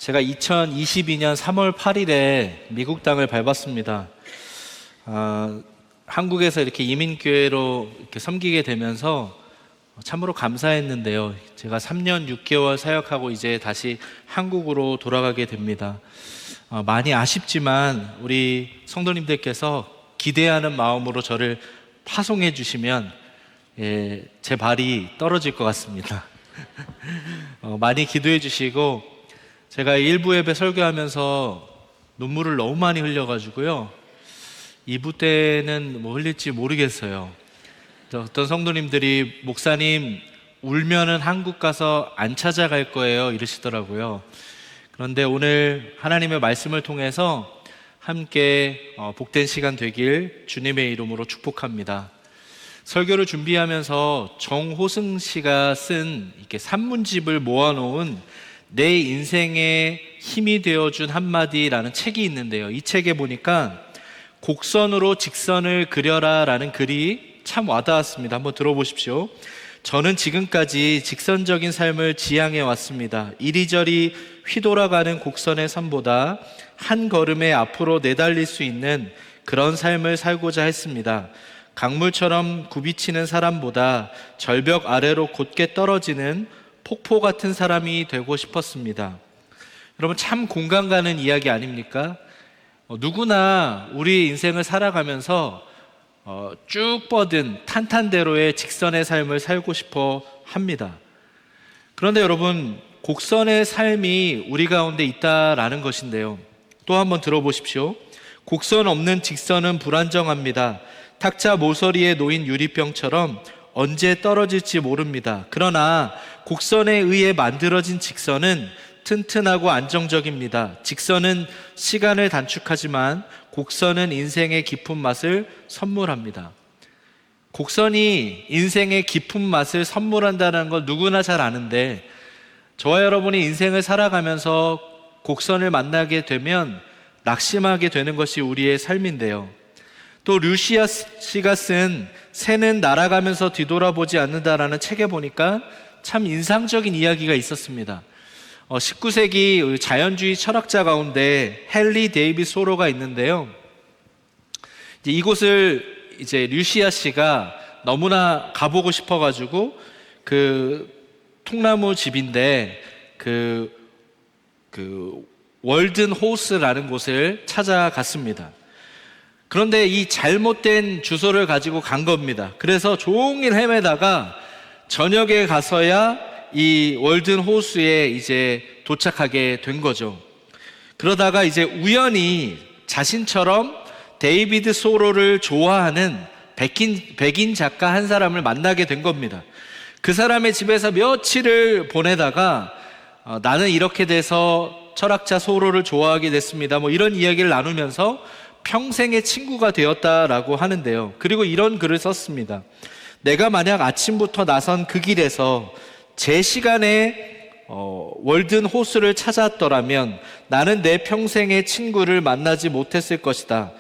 제가 2022년 3월 8일에 미국 땅을 밟았습니다. 한국에서 이렇게 이민교회로 이렇게 섬기게 되면서 참으로 감사했는데요. 제가 3년 6개월 사역하고 이제 다시 한국으로 돌아가게 됩니다. 많이 아쉽지만 우리 성도님들께서 기대하는 마음으로 저를 파송해 주시면 제 발이 떨어질 것 같습니다. 많이 기도해 주시고, 제가 일부 예배 설교하면서 눈물을 너무 많이 흘려가지고요, 2부 때는 뭐 흘릴지 모르겠어요. 어떤 성도님들이 목사님 울면은 한국 가서 안 찾아갈 거예요 이러시더라고요. 그런데 오늘 하나님의 말씀을 통해서 함께 복된 시간 되길 주님의 이름으로 축복합니다. 설교를 준비하면서 정호승 씨가 쓴 이렇게 산문집을 모아놓은 내 인생에 힘이 되어준 한마디라는 책이 있는데요, 이 책에 보니까 곡선으로 직선을 그려라 라는 글이 참 와닿았습니다. 한번 들어보십시오. 저는 지금까지 직선적인 삶을 지향해 왔습니다. 이리저리 휘돌아가는 곡선의 선보다 한 걸음에 앞으로 내달릴 수 있는 그런 삶을 살고자 했습니다. 강물처럼 굽이치는 사람보다 절벽 아래로 곧게 떨어지는 폭포 같은 사람이 되고 싶었습니다. 여러분, 참 공감 가는 이야기 아닙니까? 누구나 우리 인생을 살아가면서 쭉 뻗은 탄탄대로의 직선의 삶을 살고 싶어 합니다. 그런데 여러분, 곡선의 삶이 우리 가운데 있다라는 것인데요, 또 한번 들어보십시오. 곡선 없는 직선은 불안정합니다. 탁자 모서리에 놓인 유리병처럼 언제 떨어질지 모릅니다. 그러나 곡선에 의해 만들어진 직선은 튼튼하고 안정적입니다. 직선은 시간을 단축하지만 곡선은 인생의 깊은 맛을 선물합니다. 곡선이 인생의 깊은 맛을 선물한다는 걸 누구나 잘 아는데, 저와 여러분이 인생을 살아가면서 곡선을 만나게 되면 낙심하게 되는 것이 우리의 삶인데요, 또 류시아 씨가 쓴 새는 날아가면서 뒤돌아보지 않는다라는 책에 보니까 참 인상적인 이야기가 있었습니다. 19세기 자연주의 철학자 가운데 헨리 데이비드 소로가 있는데요, 이곳을 이제 류시아 씨가 너무나 가보고 싶어가지고 그 통나무 집인데 그 월든 호스라는 곳을 찾아갔습니다. 그런데 이 잘못된 주소를 가지고 간 겁니다. 그래서 종일 헤매다가 저녁에 가서야 이 월든 호수에 이제 도착하게 된 거죠. 그러다가 이제 우연히 자신처럼 데이비드 소로를 좋아하는 백인 작가 한 사람을 만나게 된 겁니다. 그 사람의 집에서 며칠을 보내다가 나는 이렇게 돼서 철학자 소로를 좋아하게 됐습니다, 뭐 이런 이야기를 나누면서 평생의 친구가 되었다라고 하는데요, 그리고 이런 글을 썼습니다. 내가 만약 아침부터 나선 그 길에서 제 시간에 월든 호수를 찾았더라면 나는 내 평생의 친구를 만나지 못했을 것이다.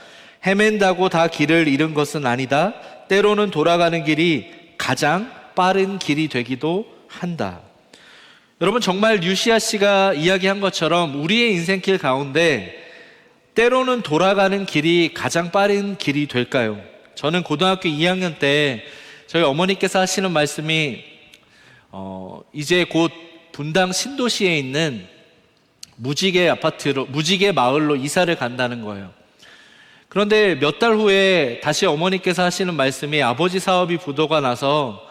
헤맨다고 다 길을 잃은 것은 아니다. 때로는 돌아가는 길이 가장 빠른 길이 되기도 한다. 여러분, 정말 류시아 씨가 이야기한 것처럼 우리의 인생길 가운데 때로는 돌아가는 길이 가장 빠른 길이 될까요? 저는 고등학교 2학년 때 저희 어머니께서 하시는 말씀이 이제 곧 분당 신도시에 있는 무지개 마을로 이사를 간다는 거예요. 그런데 몇 달 후에 다시 어머니께서 하시는 말씀이 아버지 사업이 부도가 나서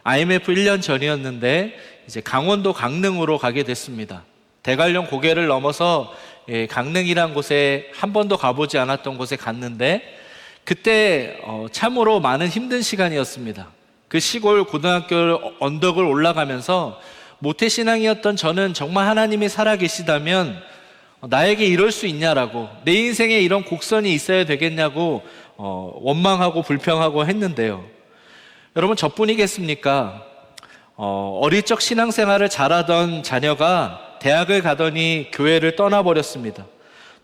IMF 1년 전이었는데 이제 강원도 강릉으로 가게 됐습니다. 대관령 고개를 넘어서 강릉이란 곳에 한 번도 가보지 않았던 곳에 갔는데, 그때 참으로 많은 힘든 시간이었습니다. 그 시골 고등학교 언덕을 올라가면서 모태신앙이었던 저는 정말 하나님이 살아계시다면 나에게 이럴 수 있냐라고, 내 인생에 이런 곡선이 있어야 되겠냐고 원망하고 불평하고 했는데요, 여러분, 저뿐이겠습니까? 어릴 적 신앙생활을 잘하던 자녀가 대학을 가더니 교회를 떠나버렸습니다.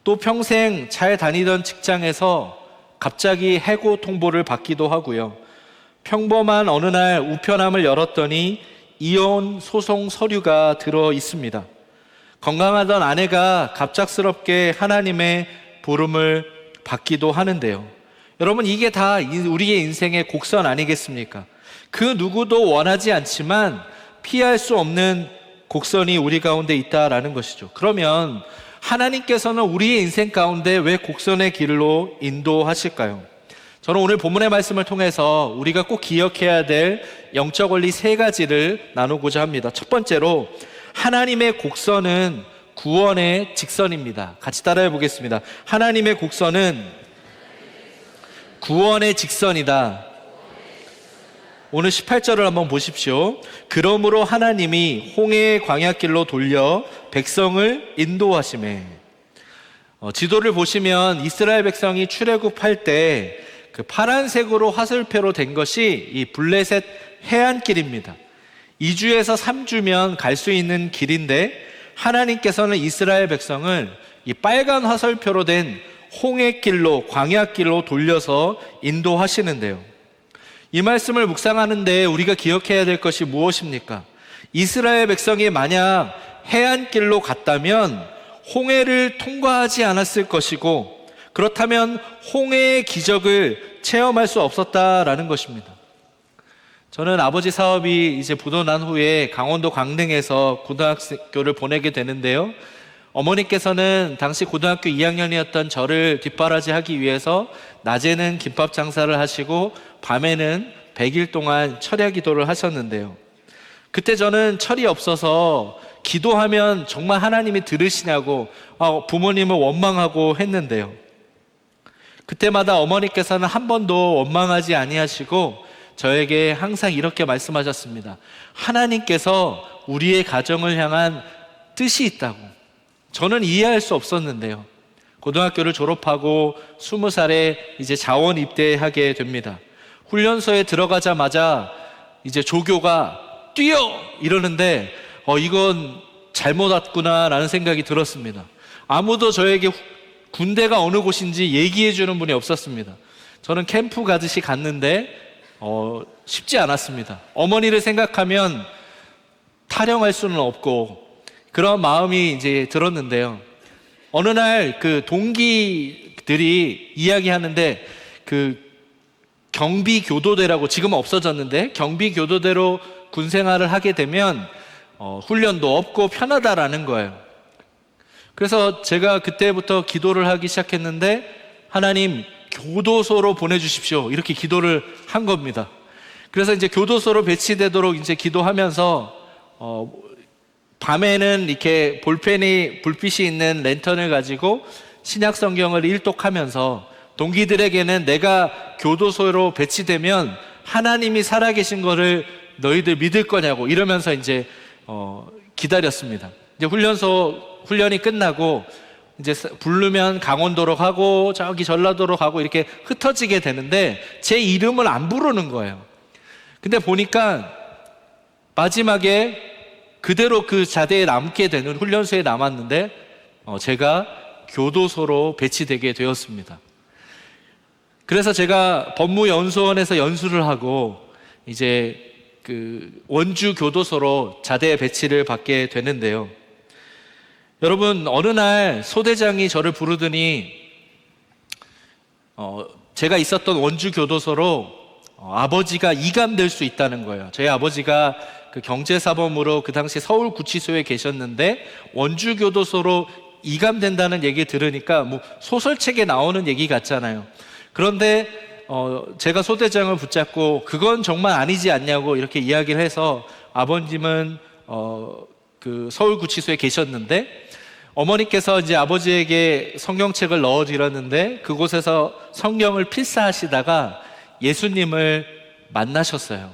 또 평생 잘 다니던 직장에서 갑자기 해고 통보를 받기도 하고요, 평범한 어느 날 우편함을 열었더니 이혼 소송 서류가 들어 있습니다. 건강하던 아내가 갑작스럽게 하나님의 부름을 받기도 하는데요. 여러분, 이게 다 우리의 인생의 곡선 아니겠습니까? 그 누구도 원하지 않지만 피할 수 없는 곡선이 우리 가운데 있다라는 것이죠. 그러면 하나님께서는 우리의 인생 가운데 왜 곡선의 길로 인도하실까요? 저는 오늘 본문의 말씀을 통해서 우리가 꼭 기억해야 될 영적 원리 3가지를 나누고자 합니다. 첫 번째로, 하나님의 곡선은 구원의 직선입니다. 같이 따라해 보겠습니다. 하나님의 곡선은 구원의 직선이다. 오늘 18절을 한번 보십시오. 그러므로 하나님이 홍해의 광야길로 돌려 백성을 인도하시매. 지도를 보시면 이스라엘 백성이 출애굽할 때 그 파란색으로 화살표로 된 것이 이 블레셋 해안길입니다. 2주에서 3주면 갈 수 있는 길인데 하나님께서는 이스라엘 백성을 이 빨간 화살표로 된 홍해길로, 광야길로 돌려서 인도하시는데요. 이 말씀을 묵상하는데 우리가 기억해야 될 것이 무엇입니까? 이스라엘 백성이 만약 해안길로 갔다면 홍해를 통과하지 않았을 것이고, 그렇다면 홍해의 기적을 체험할 수 없었다라는 것입니다. 저는 아버지 사업이 이제 부도난 후에 강원도 광릉에서 고등학교를 보내게 되는데요. 어머니께서는 당시 고등학교 2학년이었던 저를 뒷바라지하기 위해서 낮에는 김밥 장사를 하시고 밤에는 100일 동안 철야 기도를 하셨는데요. 그때 저는 철이 없어서 기도하면 정말 하나님이 들으시냐고 부모님을 원망하고 했는데요. 그때마다 어머니께서는 한 번도 원망하지 아니하시고 저에게 항상 이렇게 말씀하셨습니다. 하나님께서 우리의 가정을 향한 뜻이 있다고. 저는 이해할 수 없었는데요. 고등학교를 졸업하고 20살에 이제 자원 입대하게 됩니다. 훈련소에 들어가자마자 이제 조교가 뛰어! 이러는데 이건 잘못 왔구나라는 생각이 들었습니다. 아무도 저에게 군대가 어느 곳인지 얘기해 주는 분이 없었습니다. 저는 캠프 가듯이 갔는데 쉽지 않았습니다. 어머니를 생각하면 타령할 수는 없고 그런 마음이 이제 들었는데요. 어느 날 그 동기들이 이야기하는데 그 경비교도대라고, 지금은 없어졌는데 경비교도대로 군생활을 하게 되면 훈련도 없고 편하다라는 거예요. 그래서 제가 그때부터 기도를 하기 시작했는데, 하나님 교도소로 보내주십시오, 이렇게 기도를 한 겁니다. 그래서 이제 교도소로 배치되도록 이제 기도하면서 밤에는 이렇게 불빛이 있는 랜턴을 가지고 신약 성경을 일독하면서 동기들에게는 내가 교도소로 배치되면 하나님이 살아계신 거를 너희들 믿을 거냐고 이러면서 이제 기다렸습니다. 이제 훈련이 끝나고 이제 부르면 강원도로 가고 저기 전라도로 가고 이렇게 흩어지게 되는데 제 이름을 안 부르는 거예요. 근데 보니까 마지막에 그대로 그 자대에 남게 되는, 훈련소에 남았는데 제가 교도소로 배치되게 되었습니다. 그래서 제가 법무연수원에서 연수를 하고 이제 그 원주 교도소로 자대 배치를 받게 되는데요. 여러분, 어느 날 소대장이 저를 부르더니 제가 있었던 원주 교도소로 아버지가 이감될 수 있다는 거예요. 저희 아버지가 그 경제사범으로 그 당시 서울구치소에 계셨는데 원주 교도소로 이감된다는 얘기 들으니까 뭐 소설책에 나오는 얘기 같잖아요. 그런데 제가 소대장을 붙잡고 그건 정말 아니지 않냐고 이렇게 이야기를 해서, 아버님은 그 서울구치소에 계셨는데 어머니께서 이제 아버지에게 성경책을 넣어드렸는데 그곳에서 성경을 필사하시다가 예수님을 만나셨어요.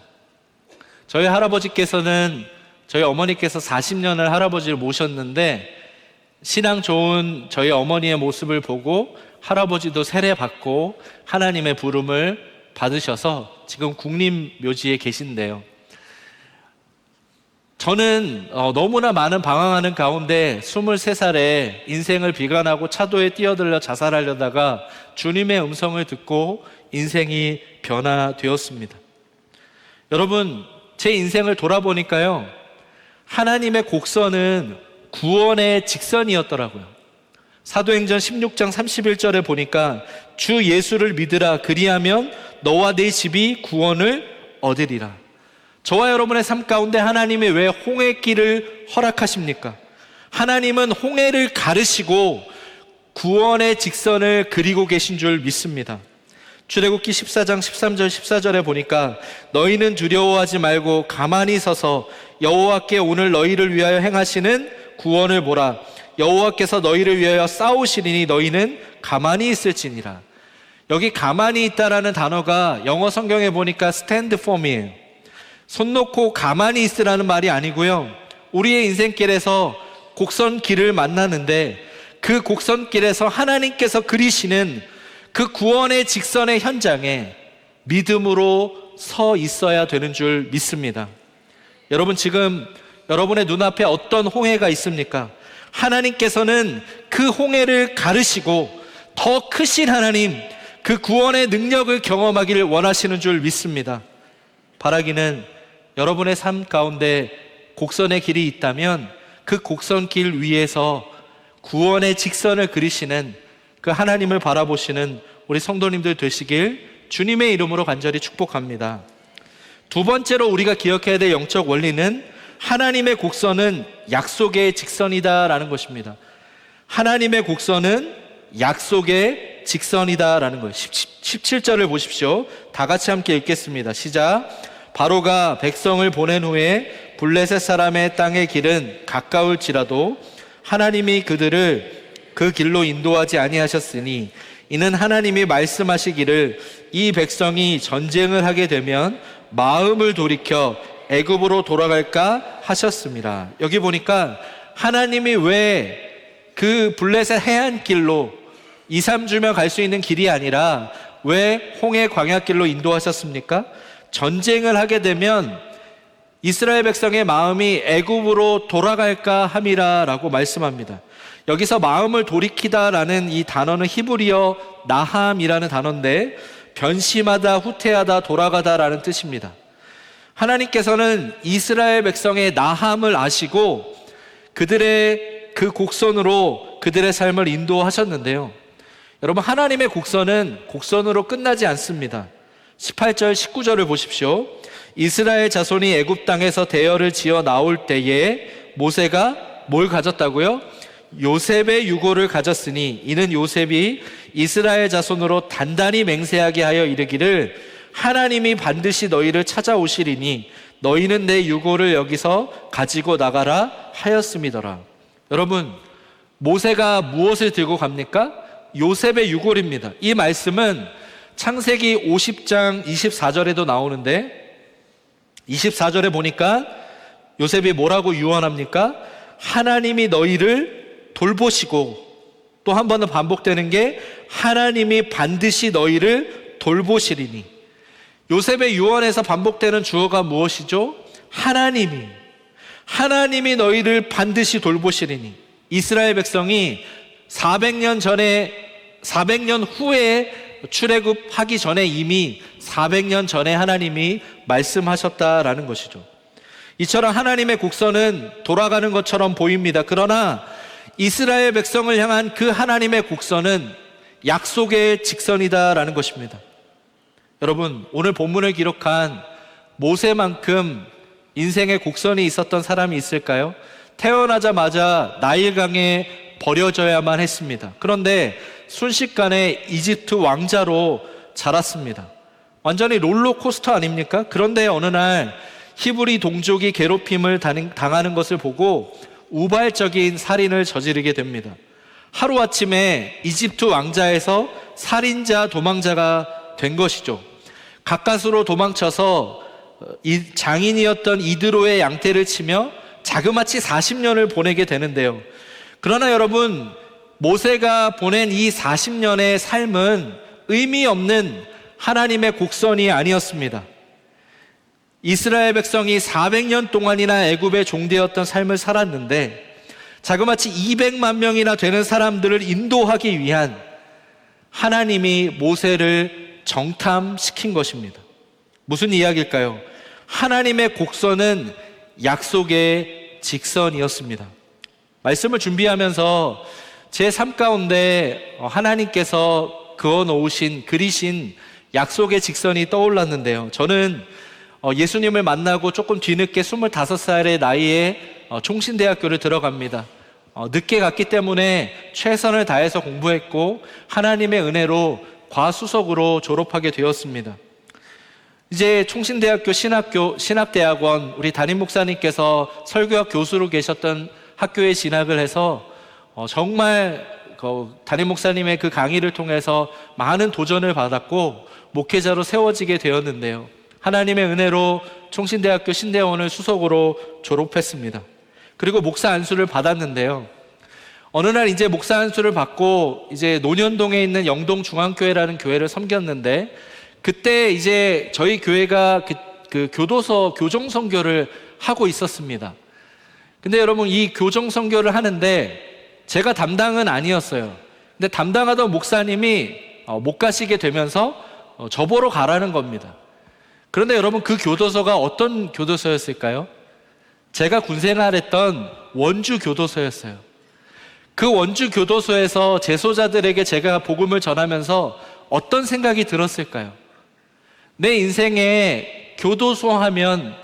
저희 할아버지께서는, 저희 어머니께서 40년을 할아버지를 모셨는데 신앙 좋은 저희 어머니의 모습을 보고 할아버지도 세례받고 하나님의 부름을 받으셔서 지금 국립묘지에 계신데요. 저는 너무나 많은 방황하는 가운데 23살에 인생을 비관하고 차도에 뛰어들려 자살하려다가 주님의 음성을 듣고 인생이 변화되었습니다. 여러분, 제 인생을 돌아보니까요, 하나님의 곡선은 구원의 직선이었더라고요. 사도행전 16장 31절에 보니까 주 예수를 믿으라, 그리하면 너와 네 집이 구원을 얻으리라. 저와 여러분의 삶 가운데 하나님이 왜 홍해길을 허락하십니까? 하나님은 홍해를 가르시고 구원의 직선을 그리고 계신 줄 믿습니다. 출애굽기 14장 13절 14절에 보니까 너희는 두려워하지 말고 가만히 서서 여호와께 오늘 너희를 위하여 행하시는 구원을 보라. 여호와께서 너희를 위하여 싸우시리니 너희는 가만히 있을지니라. 여기 가만히 있다라는 단어가 영어 성경에 보니까 stand firm이에요. 손 놓고 가만히 있으라는 말이 아니고요, 우리의 인생길에서 곡선길을 만나는데 그 곡선길에서 하나님께서 그리시는 그 구원의 직선의 현장에 믿음으로 서 있어야 되는 줄 믿습니다. 여러분, 지금 여러분의 눈앞에 어떤 홍해가 있습니까? 하나님께서는 그 홍해를 가르시고 더 크신 하나님, 그 구원의 능력을 경험하기를 원하시는 줄 믿습니다. 바라기는 여러분의 삶 가운데 곡선의 길이 있다면 그 곡선길 위에서 구원의 직선을 그리시는 그 하나님을 바라보시는 우리 성도님들 되시길 주님의 이름으로 간절히 축복합니다. 두 번째로 우리가 기억해야 될 영적 원리는 하나님의 곡선은 약속의 직선이다라는 것입니다. 하나님의 곡선은 약속의 직선이다라는 거예요. 17절을 보십시오. 다 같이 함께 읽겠습니다. 시작. 바로가 백성을 보낸 후에 블레셋 사람의 땅의 길은 가까울지라도 하나님이 그들을 그 길로 인도하지 아니하셨으니 이는 하나님이 말씀하시기를 이 백성이 전쟁을 하게 되면 마음을 돌이켜 애굽으로 돌아갈까 하셨습니다. 여기 보니까 하나님이 왜 그 블레셋 해안길로 2, 3주면 갈 수 있는 길이 아니라 왜 홍해 광야길로 인도하셨습니까? 전쟁을 하게 되면 이스라엘 백성의 마음이 애굽으로 돌아갈까 함이라라고 말씀합니다. 여기서 마음을 돌이키다라는 이 단어는 히브리어 나함이라는 단어인데 변심하다, 후퇴하다, 돌아가다라는 뜻입니다. 하나님께서는 이스라엘 백성의 나함을 아시고 그들의 그 곡선으로 그들의 삶을 인도하셨는데요, 여러분, 하나님의 곡선은 곡선으로 끝나지 않습니다. 18절 19절을 보십시오. 이스라엘 자손이 애굽 땅에서 대열을 지어 나올 때에 모세가 뭘 가졌다고요? 요셉의 유고를 가졌으니 이는 요셉이 이스라엘 자손으로 단단히 맹세하게 하여 이르기를 하나님이 반드시 너희를 찾아오시리니 너희는 내 유고를 여기서 가지고 나가라 하였음이더라. 여러분, 모세가 무엇을 들고 갑니까? 요셉의 유골입니다. 이 말씀은 창세기 50장 24절에도 나오는데 24절에 보니까 요셉이 뭐라고 유언합니까? 하나님이 너희를 돌보시고, 또 한 번은 반복되는 게 하나님이 반드시 너희를 돌보시리니. 요셉의 유언에서 반복되는 주어가 무엇이죠? 하나님이 너희를 반드시 돌보시리니. 이스라엘 백성이 400년 후에 출애굽하기 전에 이미 400년 전에 하나님이 말씀하셨다라는 것이죠. 이처럼 하나님의 곡선은 돌아가는 것처럼 보입니다. 그러나 이스라엘 백성을 향한 그 하나님의 곡선은 약속의 직선이다라는 것입니다. 여러분, 오늘 본문을 기록한 모세만큼 인생의 곡선이 있었던 사람이 있을까요? 태어나자마자 나일강에 버려져야만 했습니다. 그런데 순식간에 이집트 왕자로 자랐습니다. 완전히 롤러코스터 아닙니까? 그런데 어느 날 히브리 동족이 괴롭힘을 당하는 것을 보고 우발적인 살인을 저지르게 됩니다. 하루아침에 이집트 왕자에서 살인자, 도망자가 된 것이죠. 가까스로 도망쳐서 장인이었던 이드로의 양떼를 치며 자그마치 40년을 보내게 되는데요. 그러나 여러분, 모세가 보낸 이 40년의 삶은 의미 없는 하나님의 곡선이 아니었습니다. 이스라엘 백성이 400년 동안이나 애굽의 종되었던 삶을 살았는데 자그마치 200만 명이나 되는 사람들을 인도하기 위한 하나님이 모세를 정탐시킨 것입니다. 무슨 말씀을 준비하면서 제 삶 가운데 하나님께서 그어 놓으신, 그리신 약속의 직선이 떠올랐는데요. 저는 예수님을 만나고 조금 뒤늦게 25살의 나이에 총신대학교를 들어갑니다. 늦게 갔기 때문에 최선을 다해서 공부했고 하나님의 은혜로 과수석으로 졸업하게 되었습니다. 이제 총신대학교 신학대학원, 우리 담임 목사님께서 설교학 교수로 계셨던 학교에 진학을 해서 정말 담임 목사님의 그 강의를 통해서 많은 도전을 받았고 목회자로 세워지게 되었는데요. 하나님의 은혜로 총신대학교 신대원을 수석으로 졸업했습니다. 그리고 목사 안수를 받았는데요. 어느 날 이제 목사 안수를 받고 이제 논현동에 있는 영동중앙교회라는 교회를 섬겼는데, 그때 이제 저희 교회가 그 교도소 교정선교를 하고 있었습니다. 근데 여러분, 이 교정선교를 하는데 제가 담당은 아니었어요. 근데 담당하던 목사님이 못 가시게 되면서 저보러 가라는 겁니다. 그런데 여러분, 그 교도소가 어떤 교도소였을까요? 제가 군생활했던 원주 교도소였어요. 그 원주 교도소에서 재소자들에게 제가 복음을 전하면서 어떤 생각이 들었을까요? 내 인생에 교도소 하면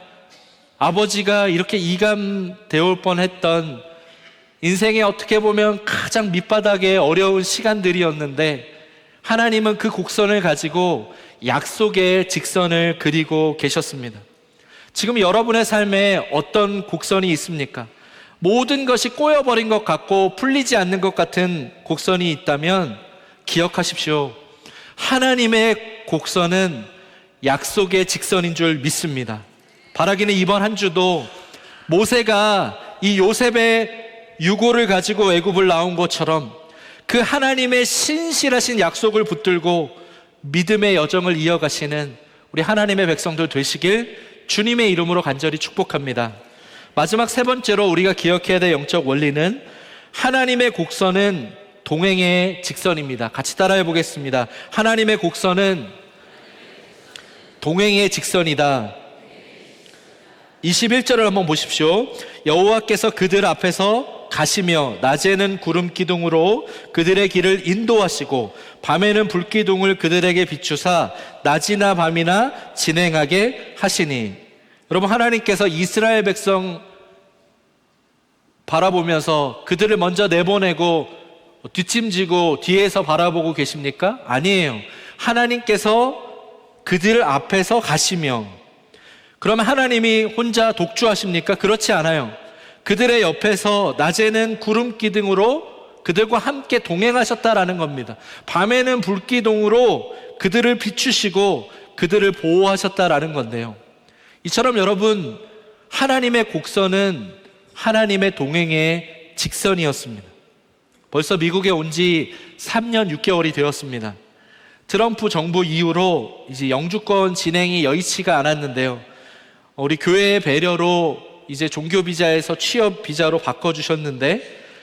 아버지가 이렇게 이감되어 뻔했던 인생에 어떻게 보면 가장 밑바닥의 어려운 시간들이었는데, 하나님은 그 곡선을 가지고 약속의 직선을 그리고 계셨습니다. 지금 여러분의 삶에 어떤 곡선이 있습니까? 모든 것이 꼬여버린 것 같고 풀리지 않는 것 같은 곡선이 있다면 기억하십시오. 하나님의 곡선은 약속의 직선인 줄 믿습니다. 바라기는 이번 한 주도 모세가 이 요셉의 유고를 가지고 애굽을 나온 것처럼 그 하나님의 신실하신 약속을 붙들고 믿음의 여정을 이어가시는 우리 하나님의 백성들 되시길 주님의 이름으로 간절히 축복합니다. 마지막 세 번째로 우리가 기억해야 될 영적 원리는 하나님의 곡선은 동행의 직선입니다. 같이 따라해 보겠습니다. 하나님의 곡선은 동행의 직선이다. 21절을 한번 보십시오. 여호와께서 그들 앞에서 가시며 낮에는 구름 기둥으로 그들의 길을 인도하시고 밤에는 불 기둥을 그들에게 비추사 낮이나 밤이나 진행하게 하시니. 여러분, 하나님께서 이스라엘 백성 바라보면서 그들을 먼저 내보내고 뒷짐지고 뒤에서 바라보고 계십니까? 아니에요. 하나님께서 그들 앞에서 가시며. 그러면 하나님이 혼자 독주하십니까? 그렇지 않아요. 그들의 옆에서 낮에는 구름 기둥으로 그들과 함께 동행하셨다라는 겁니다. 밤에는 불기둥으로 그들을 비추시고 그들을 보호하셨다라는 건데요. 이처럼 여러분, 하나님의 곡선은 하나님의 동행의 직선이었습니다. 벌써 미국에 온 지 3년 6개월이 되었습니다. 트럼프 정부 이후로 이제 영주권 진행이 여의치가 않았는데요. 우리 교회의 배려로 이제 종교 비자에서 취업 비자로 바꿔주셨는데,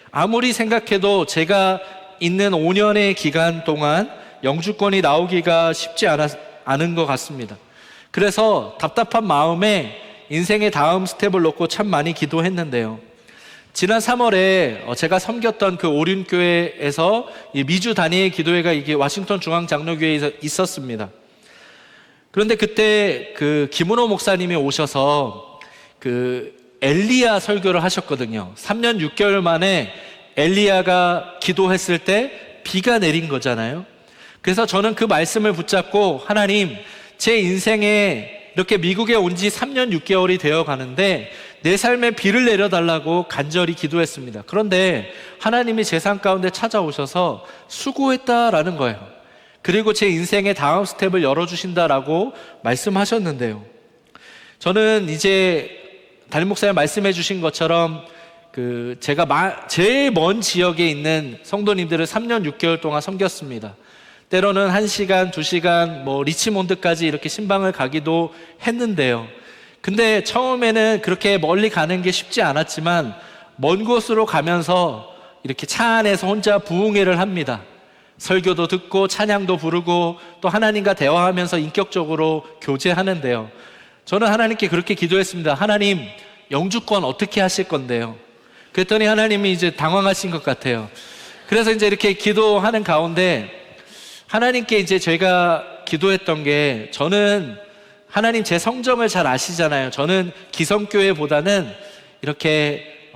아무리 생각해도 제가 있는 5년의 기간 동안 영주권이 나오기가 쉽지 않은 것 같습니다. 그래서 답답한 마음에 인생의 다음 스텝을 놓고 참 많이 기도했는데요. 지난 3월에 제가 섬겼던 그 오륜교회에서 미주 단위의 기도회가 이게 워싱턴 중앙장로교회에서 있었습니다. 그런데 그때 그 김은호 목사님이 오셔서 그 엘리야 설교를 하셨거든요. 3년 6개월 만에 엘리야가 기도했을 때 비가 내린 거잖아요. 그래서 저는 그 말씀을 붙잡고, 하나님, 제 인생에 이렇게 미국에 온 지 3년 6개월이 되어 가는데 내 삶에 비를 내려달라고 간절히 기도했습니다. 그런데 하나님이 제 삶 가운데 찾아오셔서 수고했다라는 거예요. 그리고 제 인생의 다음 스텝을 열어주신다라고 말씀하셨는데요. 저는 이제 담임 목사님 말씀해 주신 것처럼 제가 제일 먼 지역에 있는 성도님들을 3년 6개월 동안 섬겼습니다. 때로는 1시간, 2시간, 리치몬드까지 이렇게 신방을 가기도 했는데요. 근데 처음에는 그렇게 멀리 가는 게 쉽지 않았지만 먼 곳으로 가면서 이렇게 차 안에서 혼자 부흥회를 합니다. 설교도 듣고 찬양도 부르고 또 하나님과 대화하면서 인격적으로 교제하는데요. 저는 하나님께 그렇게 기도했습니다. 하나님, 영주권 어떻게 하실 건데요? 그랬더니 하나님이 이제 당황하신 것 같아요. 그래서 이제 이렇게 기도하는 가운데 하나님께 이제 저희가 기도했던 게, 저는 하나님 제 성정을 잘 아시잖아요. 저는 기성교회보다는 이렇게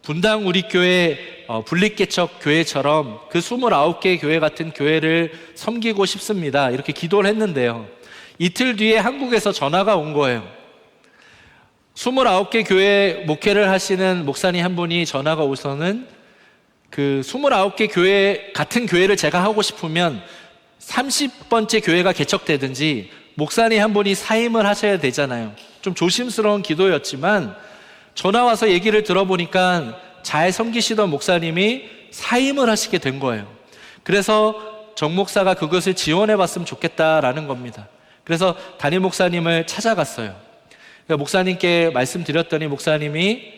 분당 우리 교회 분립개척 교회처럼 그 29개 교회 같은 교회를 섬기고 싶습니다. 이렇게 기도를 했는데요, 이틀 뒤에 한국에서 전화가 온 거예요. 29개 교회 목회를 하시는 목사님 한 분이 전화가 오서는, 그 29개 교회 같은 교회를 제가 하고 싶으면 30번째 교회가 개척되든지 목사님 한 분이 사임을 하셔야 되잖아요. 좀 조심스러운 기도였지만 전화 와서 얘기를 들어보니까 잘 섬기시던 목사님이 사임을 하시게 된 거예요. 그래서 정 목사가 그것을 지원해 봤으면 좋겠다라는 겁니다. 그래서 담임 목사님을 찾아갔어요. 목사님께 말씀드렸더니 목사님이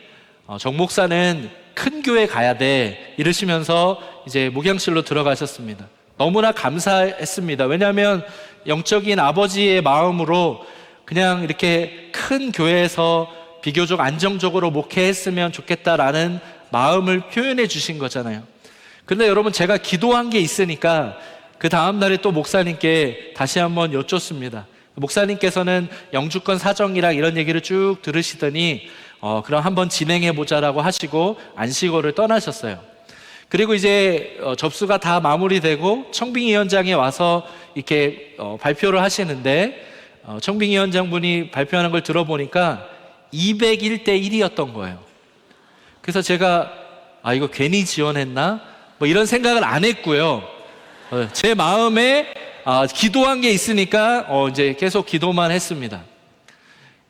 정 목사는 큰 교회 가야 돼 이러시면서 이제 목양실로 들어가셨습니다. 너무나 감사했습니다. 왜냐하면 영적인 아버지의 마음으로 그냥 이렇게 큰 교회에서 비교적 안정적으로 목회했으면 좋겠다라는 마음을 표현해 주신 거잖아요. 그런데 여러분, 제가 기도한 게 있으니까 그 다음날에 또 목사님께 다시 한번 여쭙습니다. 목사님께서는 영주권 사정이랑 이런 얘기를 쭉 들으시더니 그럼 한번 진행해 보자라고 하시고 안식월을 떠나셨어요. 그리고 이제 접수가 다 마무리되고 청빙위원장이 와서 이렇게 발표를 하시는데, 청빙위원장분이 발표하는 걸 들어보니까 201대 1이었던 거예요. 그래서 제가 이거 괜히 지원했나? 뭐 이런 생각을 안 했고요. 제 마음에 기도한 게 있으니까 이제 계속 기도만 했습니다.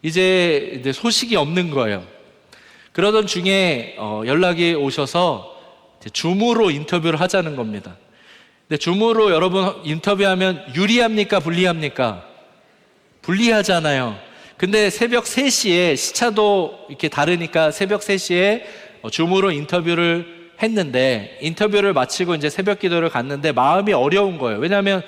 이제 소식이 없는 거예요. 그러던 중에 연락이 오셔서 줌으로 인터뷰를 하자는 겁니다. 근데 줌으로 여러분 인터뷰하면 유리합니까? 불리합니까? 불리하잖아요. 근데 새벽 3시에, 시차도 이렇게 다르니까 새벽 3시에 줌으로 인터뷰를 했는데, 인터뷰를 마치고 이제 새벽 기도를 갔는데 마음이 어려운 거예요. 왜냐하면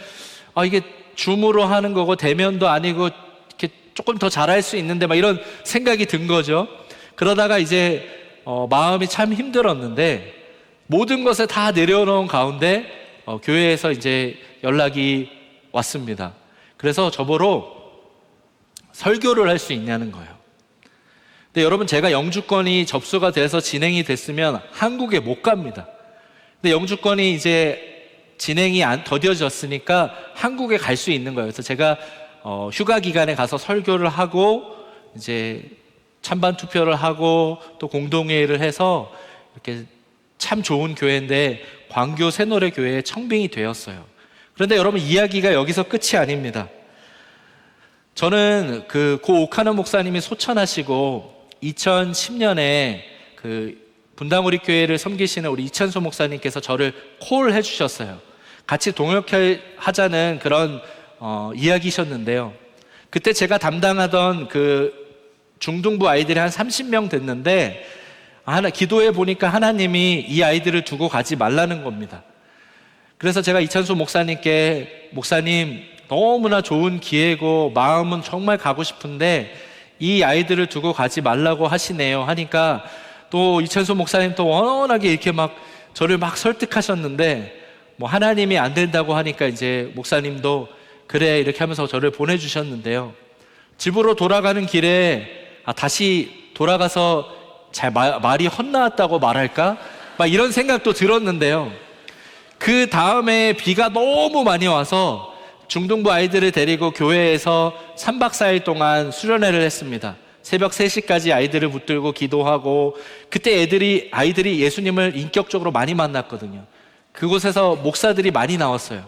이게 줌으로 하는 거고 대면도 아니고 이렇게 조금 더 잘할 수 있는데 막 이런 생각이 든 거죠. 그러다가 이제 마음이 참 힘들었는데, 모든 것을 다 내려놓은 가운데 교회에서 이제 연락이 왔습니다. 그래서 저보러 설교를 할 수 있냐는 거예요. 근데 여러분, 제가 영주권이 접수가 돼서 진행이 됐으면 한국에 못 갑니다. 근데 영주권이 이제 진행이 더뎌졌으니까 한국에 갈 수 있는 거예요. 그래서 제가 휴가 기간에 가서 설교를 하고 이제 찬반 투표를 하고 또 공동회의를 해서 이렇게 참 좋은 교회인데 광교 새노래 교회에 청빙이 되었어요. 그런데 여러분, 이야기가 여기서 끝이 아닙니다. 저는 고 오카노 목사님이 소천하시고 2010년에 분당 우리 교회를 섬기시는 우리 이찬소 목사님께서 저를 콜해 주셨어요. 같이 동역하자는 그런 이야기셨는데요. 그때 제가 담당하던 중등부 아이들이 한 30명 됐는데, 기도해 보니까 하나님이 이 아이들을 두고 가지 말라는 겁니다. 그래서 제가 이찬소 목사님께, 목사님 너무나 좋은 기회고 마음은 정말 가고 싶은데 이 아이들을 두고 가지 말라고 하시네요 하니까, 또 이찬소 목사님 또 워낙에 이렇게 막 저를 막 설득하셨는데, 뭐 하나님이 안 된다고 하니까 이제 목사님도 그래 이렇게 하면서 저를 보내주셨는데요. 집으로 돌아가는 길에 다시 돌아가서 말이 헛나왔다고 말할까? 막 이런 생각도 들었는데요. 그 다음에 비가 너무 많이 와서 중등부 아이들을 데리고 교회에서 3박 4일 동안 수련회를 했습니다. 새벽 3시까지 아이들을 붙들고 기도하고, 그때 아이들이 예수님을 인격적으로 많이 만났거든요. 그곳에서 목사들이 많이 나왔어요.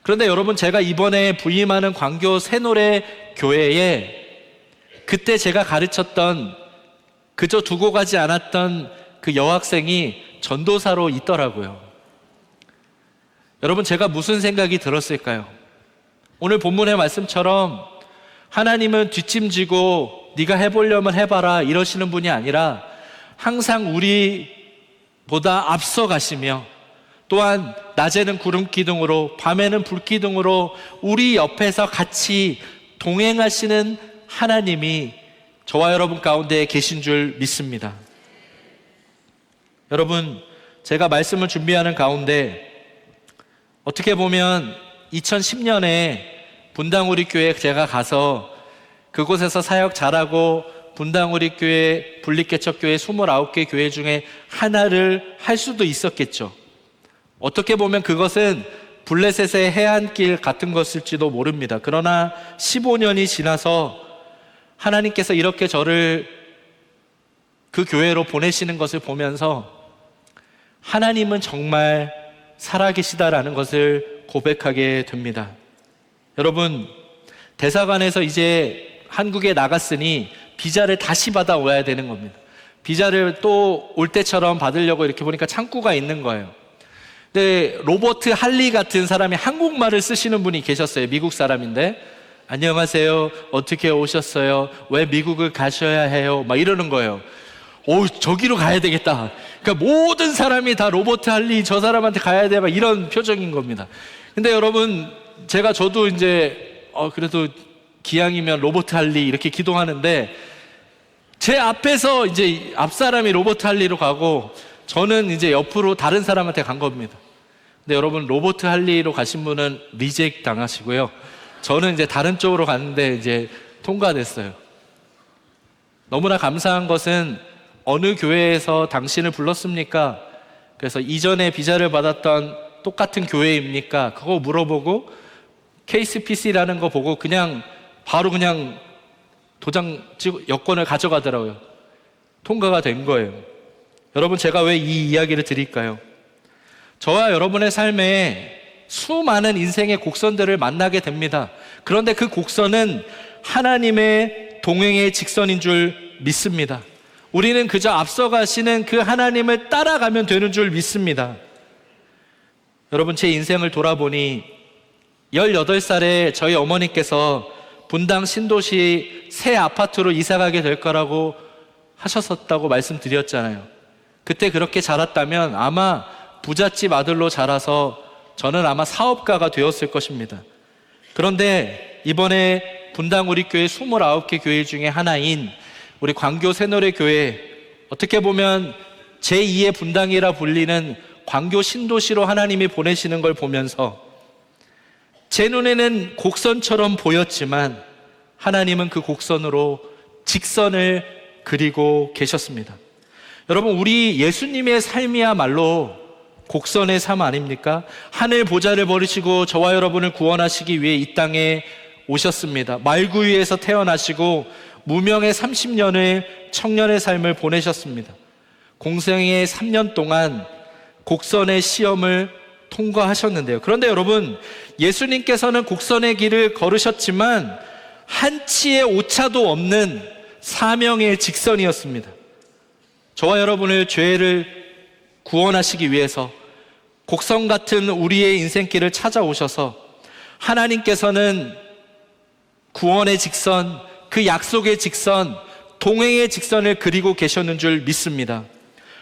그런데 여러분, 제가 이번에 부임하는 광교 새노래 교회에 그때 제가 가르쳤던, 그저 두고 가지 않았던 그 여학생이 전도사로 있더라고요. 여러분, 제가 무슨 생각이 들었을까요? 오늘 본문의 말씀처럼 하나님은 뒷짐지고 네가 해보려면 해봐라 이러시는 분이 아니라 항상 우리보다 앞서 가시며, 또한 낮에는 구름 기둥으로 밤에는 불 기둥으로 우리 옆에서 같이 동행하시는 하나님이 저와 여러분 가운데 계신 줄 믿습니다. 여러분, 제가 말씀을 준비하는 가운데 어떻게 보면 2010년에 분당우리교회 제가 가서 그곳에서 사역 잘하고 분당우리교회, 분립개척교회 29개 교회 중에 하나를 할 수도 있었겠죠. 어떻게 보면 그것은 블레셋의 해안길 같은 것일지도 모릅니다. 그러나 15년이 지나서 하나님께서 이렇게 저를 그 교회로 보내시는 것을 보면서 하나님은 정말 살아계시다라는 것을 고백하게 됩니다. 여러분, 대사관에서 이제 한국에 나갔으니 비자를 다시 받아와야 되는 겁니다. 비자를 또 올 때처럼 받으려고 이렇게 보니까 창구가 있는 거예요. 근데 로버트 할리 같은 사람이 한국말을 쓰시는 분이 계셨어요. 미국 사람인데, 안녕하세요, 어떻게 오셨어요? 왜 미국을 가셔야 해요? 막 이러는 거예요. 오, 저기로 가야 되겠다. 그러니까 모든 사람이 다 로버트 할리 저 사람한테 가야 돼, 막 이런 표정인 겁니다. 근데 여러분, 저도 이제 그래도 기왕이면 로버트 할리 이렇게 기도하는데, 제 앞에서 이제 앞 사람이 로버트 할리로 가고 저는 이제 옆으로 다른 사람한테 간 겁니다. 근데 여러분, 로버트 할리로 가신 분은 리젝트 당하시고요. 저는 이제 다른 쪽으로 갔는데 이제 통과됐어요. 너무나 감사한 것은 어느 교회에서 당신을 불렀습니까? 그래서 이전에 비자를 받았던 똑같은 교회입니까? 그거 물어보고 KCPC라는 거 보고 바로 그냥 도장 찍고 여권을 가져가더라고요. 통과가 된 거예요. 여러분, 제가 왜 이 이야기를 드릴까요? 저와 여러분의 삶에 수많은 인생의 곡선들을 만나게 됩니다. 그런데 그 곡선은 하나님의 동행의 직선인 줄 믿습니다. 우리는 그저 앞서가시는 그 하나님을 따라가면 되는 줄 믿습니다. 여러분, 제 인생을 돌아보니 18살에 저희 어머니께서 분당 신도시 새 아파트로 이사가게 될 거라고 하셨었다고 말씀드렸잖아요. 그때 그렇게 자랐다면 아마 부잣집 아들로 자라서 저는 아마 사업가가 되었을 것입니다. 그런데 이번에 분당 우리 교회 29개 교회 중에 하나인 우리 광교 새노래 교회, 어떻게 보면 제2의 분당이라 불리는 광교 신도시로 하나님이 보내시는 걸 보면서 제 눈에는 곡선처럼 보였지만 하나님은 그 곡선으로 직선을 그리고 계셨습니다. 여러분, 우리 예수님의 삶이야말로 곡선의 삶 아닙니까? 하늘 보좌를 버리시고 저와 여러분을 구원하시기 위해 이 땅에 오셨습니다. 말구유에서 태어나시고 무명의 30년을 청년의 삶을 보내셨습니다. 공생의 3년 동안 곡선의 시험을 통과하셨는데요. 그런데 여러분, 예수님께서는 곡선의 길을 걸으셨지만 한치의 오차도 없는 사명의 직선이었습니다. 저와 여러분을 죄를 구원하시기 위해서 곡선 같은 우리의 인생길을 찾아오셔서 하나님께서는 구원의 직선, 그 약속의 직선, 동행의 직선을 그리고 계셨는 줄 믿습니다.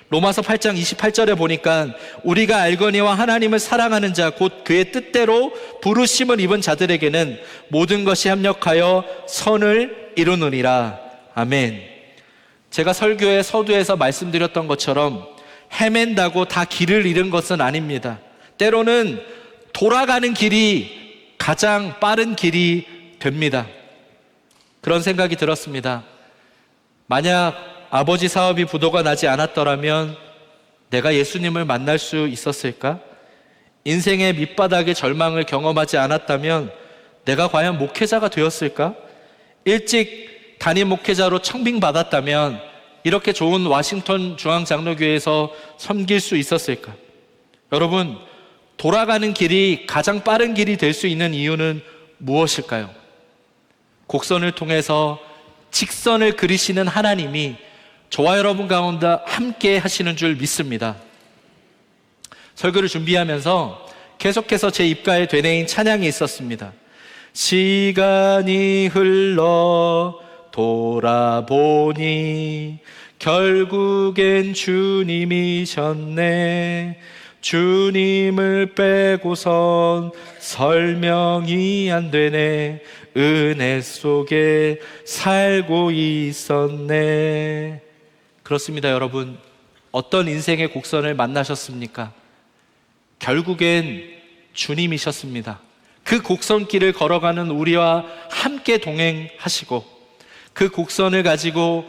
로마서 8장 28절에 보니까 우리가 알거니와 하나님을 사랑하는 자 곧 그의 뜻대로 부르심을 입은 자들에게는 모든 것이 합력하여 선을 이루느니라. 아멘. 제가 설교의 서두에서 말씀드렸던 것처럼 헤맨다고 다 길을 잃은 것은 아닙니다. 때로는 돌아가는 길이 가장 빠른 길이 됩니다. 그런 생각이 들었습니다. 만약 아버지 사업이 부도가 나지 않았더라면 내가 예수님을 만날 수 있었을까? 인생의 밑바닥의 절망을 경험하지 않았다면 내가 과연 목회자가 되었을까? 일찍 담임 목회자로 청빙받았다면 이렇게 좋은 워싱턴 중앙장로교회에서 섬길 수 있었을까? 여러분, 돌아가는 길이 가장 빠른 길이 될 수 있는 이유는 무엇일까요? 곡선을 통해서 직선을 그리시는 하나님이 저와 여러분 가운데 함께 하시는 줄 믿습니다. 설교를 준비하면서 계속해서 제 입가에 되뇌인 찬양이 있었습니다. 시간이 흘러 돌아보니 결국엔 주님이셨네. 주님을 빼고선 설명이 안 되네. 은혜 속에 살고 있었네. 그렇습니다, 여러분. 어떤 인생의 곡선을 만나셨습니까? 결국엔 주님이셨습니다. 그 곡선길을 걸어가는 우리와 함께 동행하시고 그 곡선을 가지고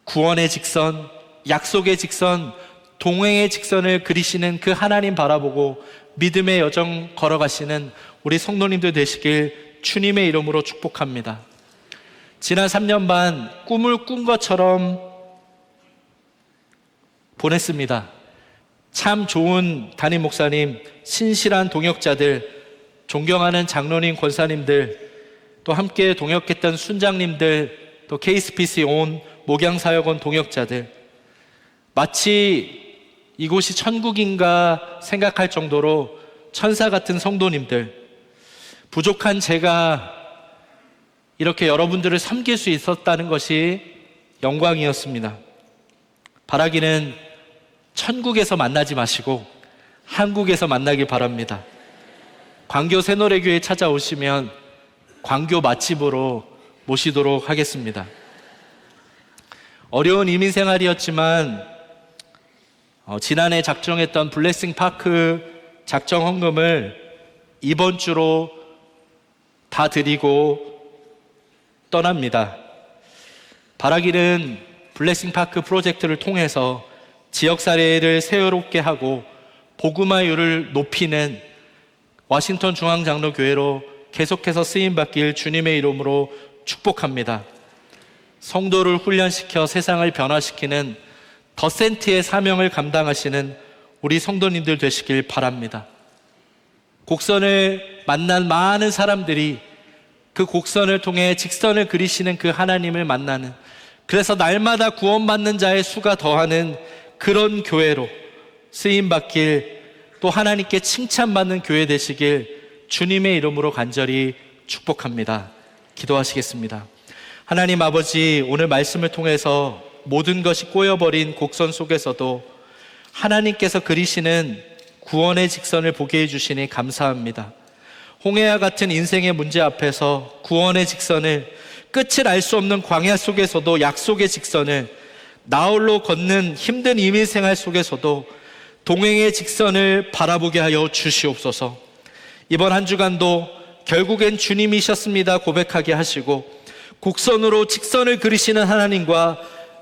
구원의 직선, 약속의 직선, 동행의 직선을 그리시는 그 하나님 바라보고 믿음의 여정 걸어가시는 우리 성도님들 되시길 주님의 이름으로 축복합니다. 지난 3년 반 꿈을 꾼 것처럼 보냈습니다. 참 좋은 담임 목사님, 신실한 동역자들, 존경하는 장로님, 권사님들, 또 함께 동역했던 순장님들, 또 KSPC 온 목양사역원 동역자들, 마치 이곳이 천국인가 생각할 정도로 천사 같은 성도님들, 부족한 제가 이렇게 여러분들을 섬길 수 있었다는 것이 영광이었습니다. 바라기는 천국에서 만나지 마시고 한국에서 만나길 바랍니다. 광교 새노래교회 찾아오시면 광교 맛집으로 모시도록 하겠습니다. 어려운 이민 생활이었지만 지난해 작정했던 블레싱 파크 작정 헌금을 이번 주로 다 드리고 떠납니다. 바라기는 블레싱 파크 프로젝트를 통해서 지역 사회를 새롭게 하고 복음화율을 높이는 워싱턴 중앙장로교회로 계속해서 쓰임받길 주님의 이름으로 축복합니다. 성도를 훈련시켜 세상을 변화시키는 더 센트의 사명을 감당하시는 우리 성도님들 되시길 바랍니다. 곡선을 만난 많은 사람들이 그 곡선을 통해 직선을 그리시는 그 하나님을 만나는, 그래서 날마다 구원받는 자의 수가 더하는 그런 교회로 쓰임받길, 또 하나님께 칭찬받는 교회 되시길 주님의 이름으로 간절히 축복합니다. 기도하시겠습니다. 하나님 아버지, 오늘 말씀을 통해서 모든 것이 꼬여버린 곡선 속에서도 하나님께서 그리시는 구원의 직선을 보게 해주시니 감사합니다. 홍해와 같은 인생의 문제 앞에서 구원의 직선을, 끝을 알 수 없는 광야 속에서도 약속의 직선을, 나홀로 걷는 힘든 이민 생활 속에서도 동행의 직선을 바라보게 하여 주시옵소서. 이번 한 주간도 결국엔 주님이셨습니다 고백하게 하시고 곡선으로 직선을 그리시는 하나님과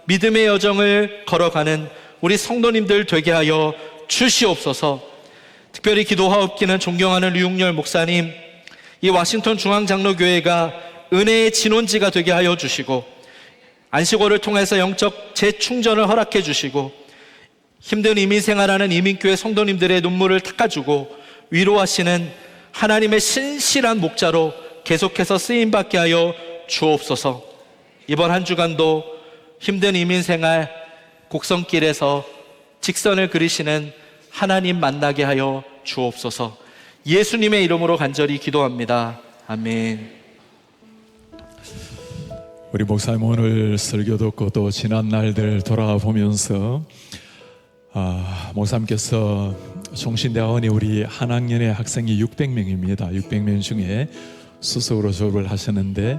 믿음의 여정을 걸어가는 우리 성도님들 되게 하여 주시옵소서. 특별히 기도하옵기는 존경하는 류웅열 목사님, 이 워싱턴 중앙장로교회가 은혜의 진원지가 되게 하여 주시고 안식월을 통해서 영적 재충전을 허락해 주시고 힘든 이민 생활하는 이민교회 성도님들의 눈물을 닦아주고 위로하시는 하나님의 신실한 목자로 계속해서 쓰임받게 하여 주옵소서. 이번 한 주간도 힘든 이민 생활 곡선길에서 직선을 그리시는 하나님 만나게 하여 주옵소서. 예수님의 이름으로 간절히 기도합니다. 아멘. 우리 목사님 오늘 설교 듣고 또 지난 날들 돌아보면서 목사님께서 종신대학원에 우리 한 학년의 학생이 600명입니다. 600명 중에 수석으로 졸업을 하셨는데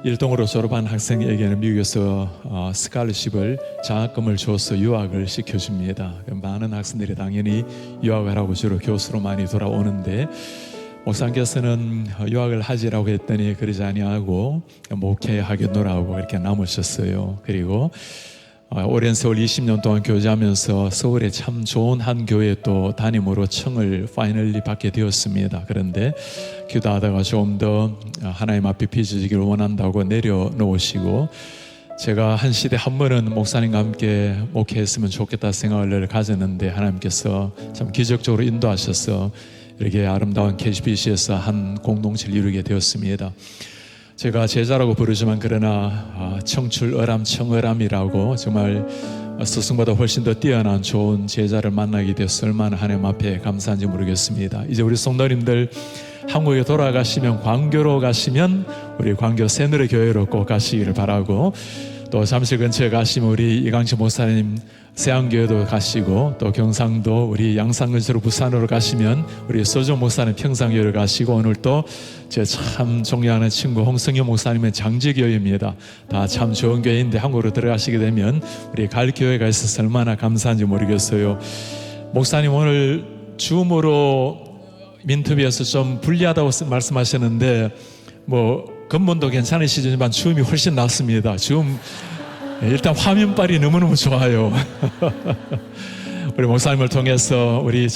1동으로 졸업한 학생에게는 미국에서 스칼러십을 장학금을 줘서 유학을 시켜줍니다. 많은 학생들이 당연히 유학을 하고 주로 교수로 많이 돌아오는데 목사님께서는 유학을 하지라고 했더니 그러지 아니하고 목회하겠노라고 이렇게 남으셨어요. 그리고 오랜 세월 20년 동안 교제하면서 서울에 참 좋은 한 교회 또 담임으로 청을 파이널리 받게 되었습니다. 그런데 기도하다가 좀 더 하나님 앞에 빚어지기를 원한다고 내려놓으시고 제가 한 시대 한 번은 목사님과 함께 목회했으면 좋겠다 생각을 가졌는데 하나님께서 참 기적적으로 인도하셔서 이렇게 아름다운 KCBC에서 한 공동체를 이루게 되었습니다. 제가 제자라고 부르지만 그러나 청출어람 청어람이라고 정말 스승보다 훨씬 더 뛰어난 좋은 제자를 만나게 되어서 얼마나 하나님 앞에 감사한지 모르겠습니다. 이제 우리 성도님들 한국에 돌아가시면 광교로 가시면 우리 광교 새누리 교회로 꼭 가시기를 바라고 또 잠실 근처에 가시면 우리 이강식 목사님 세안교회도 가시고, 또 경상도 우리 양산 근처로 부산으로 가시면 우리 소정 목사님 평상교회를 가시고, 오늘 또 제 참 존경하는 친구 홍성효 목사님의 장지교회입니다. 다 참 좋은 교회인데 한국으로 들어가시게 되면 우리 갈 교회가 있어서 얼마나 감사한지 모르겠어요. 목사님 오늘 줌으로 인터뷰에서 좀 불리하다고 말씀하셨는데 뭐 근본도 괜찮으시지만 줌이 훨씬 낫습니다. 줌 일단 화면빨이 너무너무 좋아요. 우리 목사님을 통해서 우리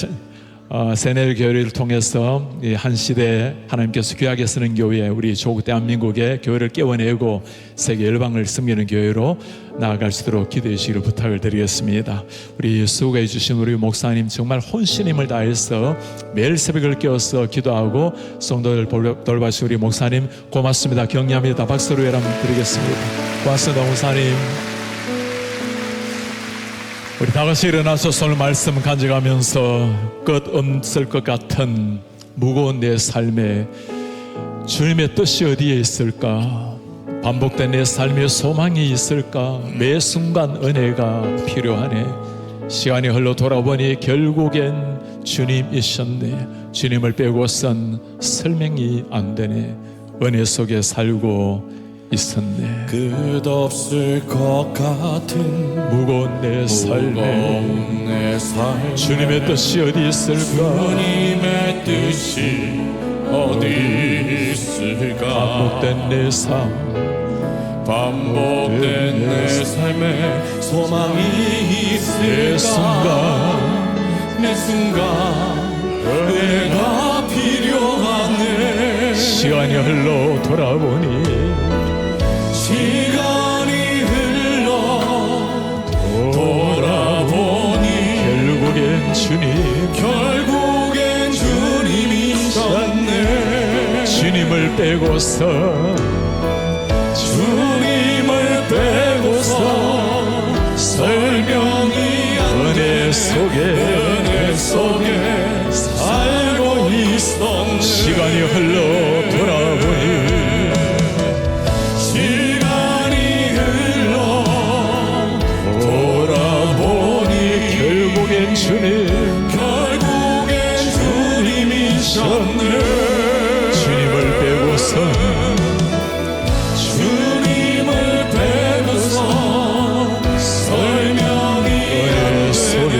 세넬 교회를 통해서 한 시대 하나님께서 귀하게 쓰는 교회, 우리 조국 대한민국의 교회를 깨워내고 세계 열방을 섬기는 교회로 나아갈 수 있도록 기도해 주시기를 부탁을 드리겠습니다. 우리 수고해 주신 우리 목사님 정말 혼신 힘을 다해서 매일 새벽을 깨워서 기도하고 성도를 돌봐주신 우리 목사님 고맙습니다. 격려합니다. 박수로 외람 드리겠습니다. 고맙습니다. 목사님. 우리 다같이 일어나서 오늘 말씀 간직하면서 끝 없을 것 같은 무거운 내 삶에 주님의 뜻이 어디에 있을까? 반복된 내 삶에 소망이 있을까? 매 순간 은혜가 필요하네. 시간이 흘러 돌아보니 결국엔 주님이셨네. 주님을 빼고선 설명이 안 되네. 은혜 속에 살고 있었네. 끝없을 것 같은 무거운 내 삶에 주님의 뜻이 어디 있을까? 주님의 뜻이 어디 있을까? 반복된 내 삶, 반복된 내 삶에 소망이 내 순간, 있을까? 내 순간 은혜가 필요하네. 시간이 흘러 돌아보니 시간이 흘러 돌아보니 결국엔 주님이셨네. 주님을 빼고서 설명이 안 돼. 은혜 속에 살고 있었네. 시간이 흘러 돌아보니 결국엔 주님이셨네. 주님을 빼고서 설명이 은혜 속에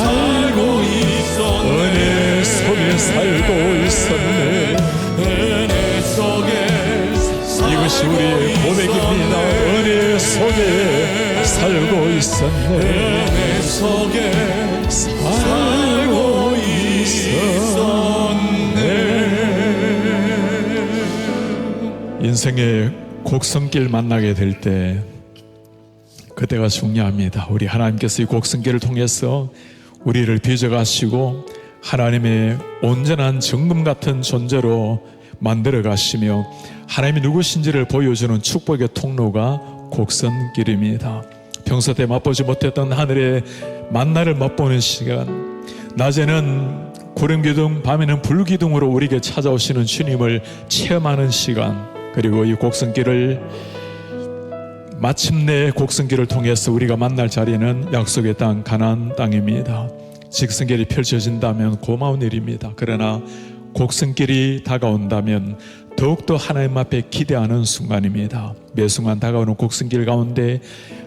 살고 있었네. 은혜 속에 살고 있었네. 은혜 속에 이것이 우리의 고백입니다. 은혜 속에 살고 있었네. 은혜 속에 살고 있었네. 인생의 곡성길 만나게 될 때 그때가 중요합니다. 우리 하나님께서 이 곡성길을 통해서 우리를 빚어가시고 하나님의 온전한 정금 같은 존재로 만들어 가시며 하나님이 누구신지를 보여주는 축복의 통로가 곡선길입니다. 평소 때 맛보지 못했던 하늘의 만나를 맛보는 시간, 낮에는 구름기둥, 밤에는 불기둥으로 우리에게 찾아오시는 주님을 체험하는 시간, 그리고 이 곡선길을 마침내 곡선길을 통해서 우리가 만날 자리는 약속의 땅 가나안 땅입니다. 직선길이 펼쳐진다면 고마운 일입니다. 그러나 곡선길이 다가온다면 더욱더 하나님 앞에 기대하는 순간입니다. 매 순간 다가오는 곡선길 가운데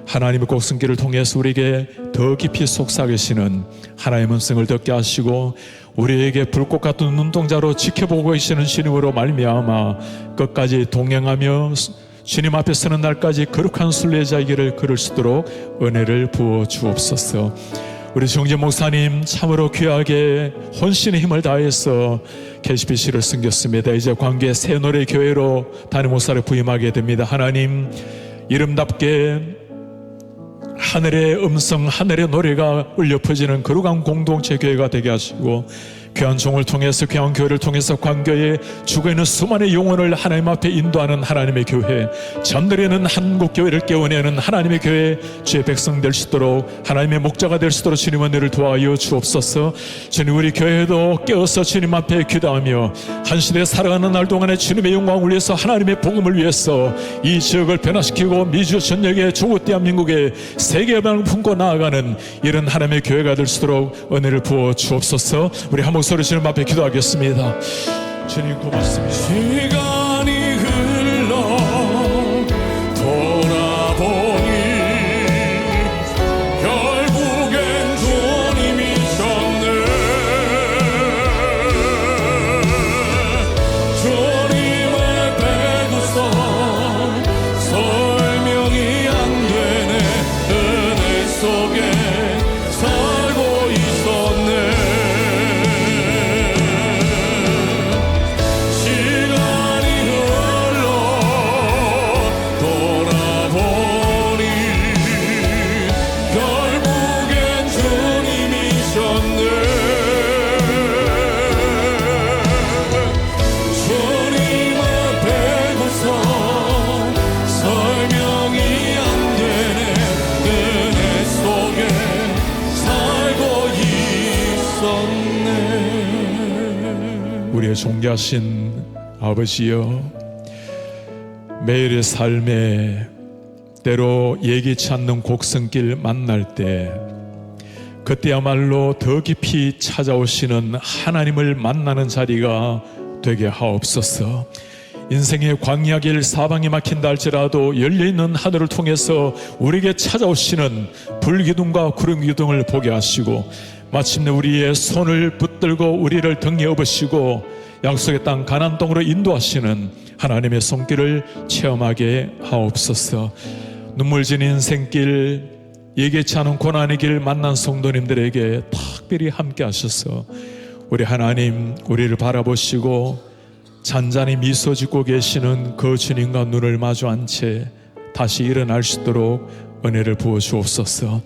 하나님의 곡선길을 통해서 우리에게 더 깊이 속삭이시는 하나님의 음성을 듣게 하시고 우리에게 불꽃 같은 눈동자로 지켜보고 계시는 주님으로 말미암아 끝까지 동행하며 주님 앞에 서는 날까지 거룩한 순례자의 길을 걸을 수 있도록 은혜를 부어 주옵소서. 우리 정재 목사님 참으로 귀하게 혼신의 힘을 다해서 KCBC를 섬겼습니다. 이제 광교의 새노래 교회로 담임 목사를 부임하게 됩니다. 하나님, 이름답게 하늘의 음성, 하늘의 노래가 울려 퍼지는 거룩한 공동체 교회가 되게 하시고 귀한 종을 통해서, 귀한 교회를 통해서 광교에 죽어있는 수많은 영혼을 하나님 앞에 인도하는 하나님의 교회, 잠들어 있는 한국교회를 깨워내는 하나님의 교회, 주의 백성 될 수 있도록, 하나님의 목자가 될 수 있도록 주님 은혜를 도와여 주옵소서. 주님, 우리 교회도 깨어서 주님 앞에 기도하며 한 시대에 살아가는 날 동안에 주님의 영광을 위해서, 하나님의 복음을 위해서 이 지역을 변화시키고 미주 전역의 조국 대한민국의 세계방을 품고 나아가는 이런 하나님의 교회가 될 수 있도록 은혜를 부어 주옵소서. 우리 한 목소리 주님 앞에 기도하겠습니다. 주님 고맙습니다. 시간이 흘러 돌아보니 결국엔 주님이셨네. 주님을 배고서 설명이 안 되네. 은혜 속에 살고 있었네. 우리의 존귀하신 아버지여, 매일의 삶에 때로 예기치 않는 곡성길 만날 때 그때야말로 더 깊이 찾아오시는 하나님을 만나는 자리가 되게 하옵소서. 인생의 광야길 사방이 막힌다 할지라도 열려있는 하늘을 통해서 우리에게 찾아오시는 불기둥과 구름기둥을 보게 하시고, 마침내 우리의 손을 붙들고 우리를 등에 업으시고 약속의 땅 가나안 땅으로 인도하시는 하나님의 손길을 체험하게 하옵소서. 눈물 지닌 인생길, 예기치 않은 고난의 길 만난 성도님들에게 특별히 함께 하셔서 우리 하나님, 우리를 바라보시고 잔잔히 미소 짓고 계시는 그 주님과 눈을 마주한 채 다시 일어날 수 있도록 은혜를 부어 주옵소서.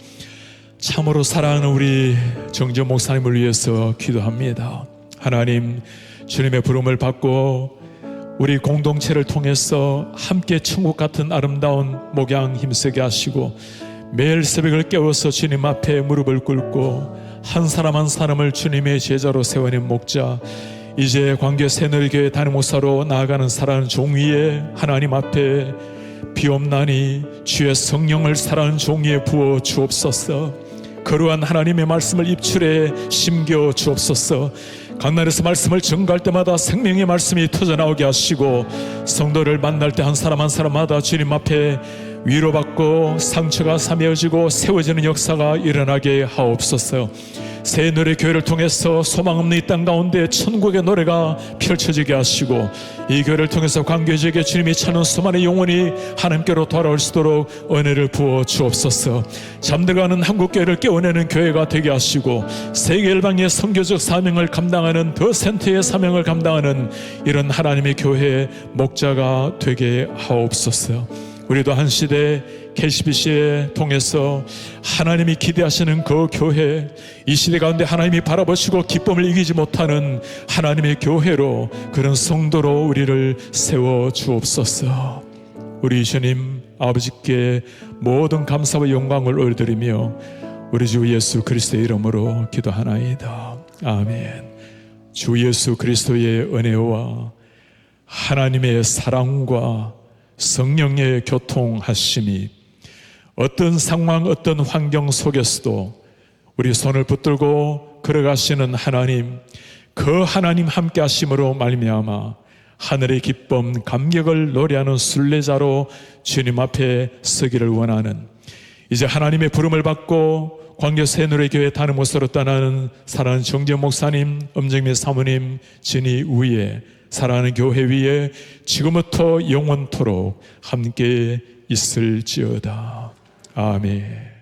참으로 사랑하는 우리 정전 목사님을 위해서 기도합니다. 하나님, 주님의 부름을 받고 우리 공동체를 통해서 함께 천국 같은 아름다운 목양 힘쓰게 하시고, 매일 새벽을 깨워서 주님 앞에 무릎을 꿇고 한 사람 한 사람을 주님의 제자로 세워낸 목자, 이제 광교 새누리교회 담임 목사로 나아가는 사랑하는 종 위에 하나님 앞에 비옵나니 주의 성령을 사랑하는 종 위에 부어 주옵소서. 거룩한 하나님의 말씀을 입술에 심겨 주옵소서. 강단에서 말씀을 전가할 때마다 생명의 말씀이 터져나오게 하시고, 성도를 만날 때 한 사람 한 사람마다 주님 앞에 위로받고 상처가 사며지고 세워지는 역사가 일어나게 하옵소서. 새누리교회를 통해서 소망 없는 이 땅 가운데 천국의 노래가 펼쳐지게 하시고, 이 교회를 통해서 광교지역에 주님이 찾는 수많은 영혼이 하나님께로 돌아올 수 있도록 은혜를 부어 주옵소서. 잠들어가는 한국교회를 깨워내는 교회가 되게 하시고, 세계 열방의 선교적 사명을 감당하는 더 센터의 사명을 감당하는 이런 하나님의 교회의 목자가 되게 하옵소서. 우리도 한 시대 KCBC에 통해서 하나님이 기대하시는 그 교회, 이 시대 가운데 하나님이 바라보시고 기쁨을 이기지 못하는 하나님의 교회로, 그런 성도로 우리를 세워 주옵소서. 우리 주님 아버지께 모든 감사와 영광을 올려드리며 우리 주 예수 그리스도의 이름으로 기도하나이다. 아멘. 주 예수 그리스도의 은혜와 하나님의 사랑과 성령의 교통하심이 어떤 상황, 어떤 환경 속에서도 우리 손을 붙들고 걸어가시는 하나님, 그 하나님 함께 하심으로 말미암아 하늘의 기쁨, 감격을 노래하는 순례자로 주님 앞에 서기를 원하는, 이제 하나님의 부름을 받고 광교 새누리교회 담임 목사로 떠나는 사랑하는 정재영 목사님, 엄정민 사모님, 진희 위에, 사랑하는 교회 위에 지금부터 영원토록 함께 있을지어다. 아멘.